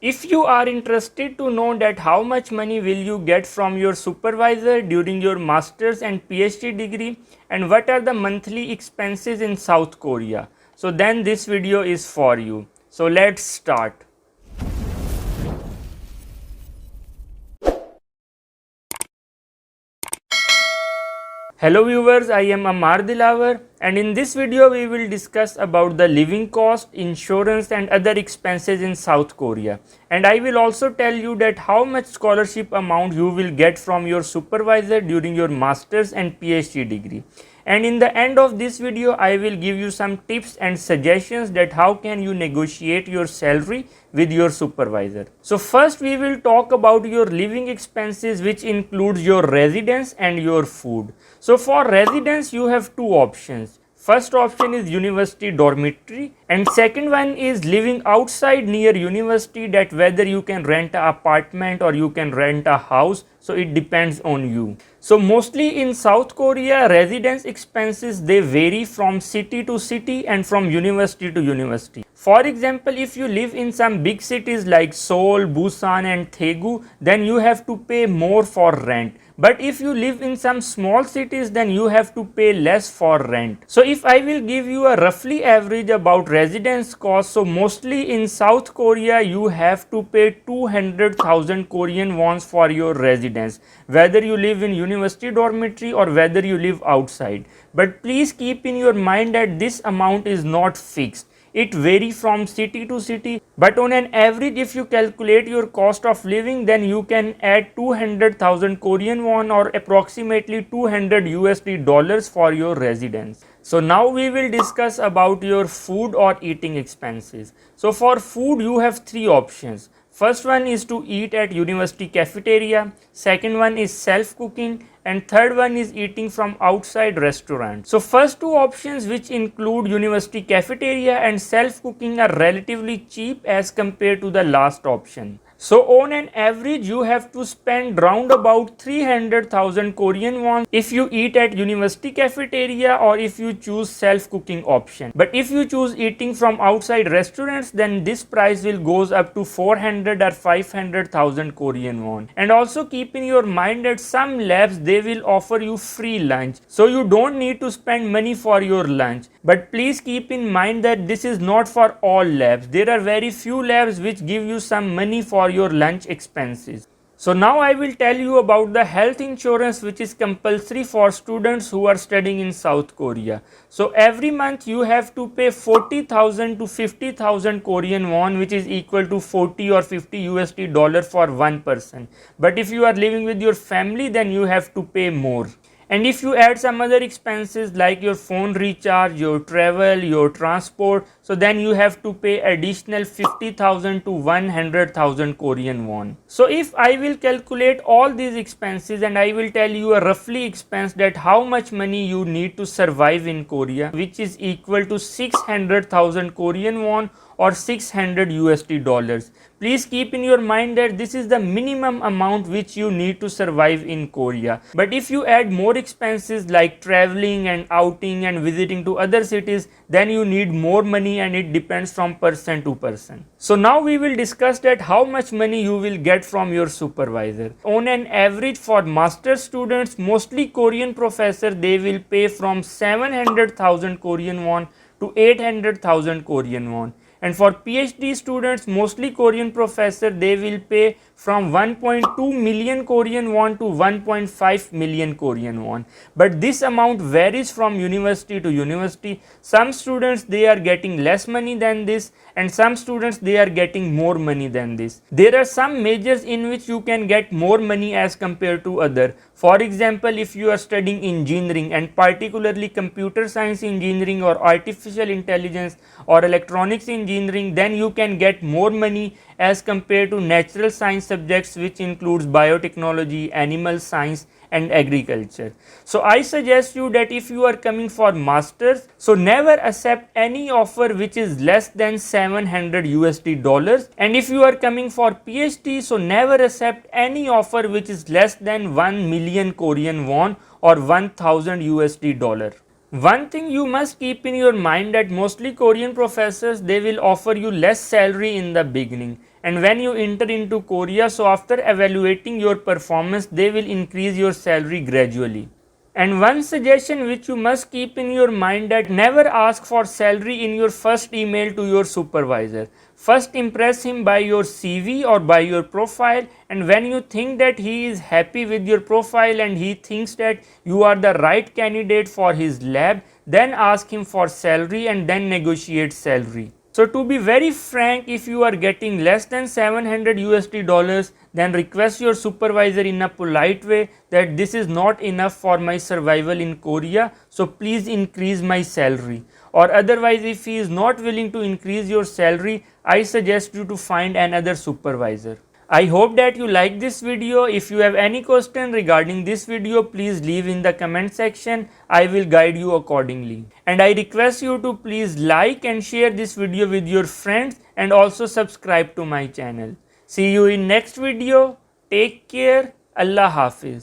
If you are interested to know that how much money will you get from your supervisor during your master's and PhD degree and what are the monthly expenses in South Korea, so then this video is for you. So let's start. Hello viewers, I am Amar Dilawar and in this video we will discuss about the living cost, insurance and other expenses in South Korea, and I will also tell you that how much scholarship amount you will get from your supervisor during your master's and PhD degree. And in the end of this video I will give you some tips and suggestions that how can you negotiate your salary with your supervisor. So first we will talk about your living expenses, which includes your residence and your food. So for residence you have two options. First option is university dormitory and second one is living outside near university, that whether you can rent an apartment or you can rent a house, so it depends on you. So mostly in South Korea residence expenses they vary from city to city and from university to university. For example, if you live in some big cities like Seoul, Busan and Daegu, then you have to pay more for rent. But if you live in some small cities, then you have to pay less for rent. So if I will give you a roughly average about residence cost, so mostly in South Korea you have to pay 200,000 Korean won for your residence, whether you live in university dormitory or whether you live outside. But please keep in your mind that this amount is not fixed. It varies from city to city, but on an average if you calculate your cost of living, then you can add 200,000 Korean won or approximately 200 USD dollars for your residence. So now we will discuss about your food or eating expenses. So for food you have three options. First one is to eat at university cafeteria, second one is self cooking and third one is eating from outside restaurant. So first two options, which include university cafeteria and self cooking, are relatively cheap as compared to the last option. So on an average you have to spend round about 300,000 Korean won if you eat at university cafeteria or if you choose self cooking option. But if you choose eating from outside restaurants, then this price will goes up to 400 or 500,000 Korean won. And also keep in your mind that some labs they will offer you free lunch, so you don't need to spend money for your lunch. But please keep in mind that this is not for all labs. There are very few labs which give you some money for your lunch expenses. So now I will tell you about the health insurance, which is compulsory for students who are studying in South Korea. So every month you have to pay 40,000 to 50,000 Korean won, which is equal to 40 or 50 USD dollar for one person. But if you are living with your family, then you have to pay more. And if you add some other expenses like your phone recharge, your travel, your transport, so then you have to pay additional 50,000 to 100,000 Korean won. So if I will calculate all these expenses and I will tell you a roughly expense that how much money you need to survive in Korea, which is equal to 600,000 Korean won or 600 USD dollars. Please keep in your mind that this is the minimum amount which you need to survive in Korea. But if you add more expenses like traveling and outing and visiting to other cities, then you need more money and it depends from person to person. So now we will discuss that how much money you will get from your supervisor. On an average for master students, mostly Korean professor, they will pay from 700,000 Korean won to 800,000 Korean won. And for PhD students, mostly Korean professor, they will pay from 1.2 million Korean won to 1.5 million Korean won. But this amount varies from university to university. Some students they are getting less money than this and some students they are getting more money than this. There are some majors in which you can get more money as compared to other. For example, if you are studying engineering and particularly computer science engineering or artificial intelligence or electronics engineering, then you can get more money as compared to natural science subjects, which includes biotechnology, animal science and agriculture. So I suggest you that if you are coming for masters, so never accept any offer which is less than 700 USD dollars, and if you are coming for PhD, so never accept any offer which is less than 1 million Korean won or 1000 USD dollar. One thing you must keep in your mind that mostly Korean professors they will offer you less salary in the beginning, and when you enter into Korea, so after evaluating your performance, they will increase your salary gradually. And one suggestion which you must keep in your mind, that never ask for salary in your first email to your supervisor. First impress him by your CV or by your profile, and when you think that he is happy with your profile and he thinks that you are the right candidate for his lab, then ask him for salary and then negotiate salary. So to be very frank, if you are getting less than 700 USD dollars, then request your supervisor in a polite way that this is not enough for my survival in Korea, so please increase my salary. Or otherwise, if he is not willing to increase your salary, I suggest you to find another supervisor. I hope that you like this video. If you have any question regarding this video, please leave in the comment section. I will guide you accordingly. And I request you to please like and share this video with your friends and also subscribe to my channel. See you in next video. Take care. Allah Hafiz.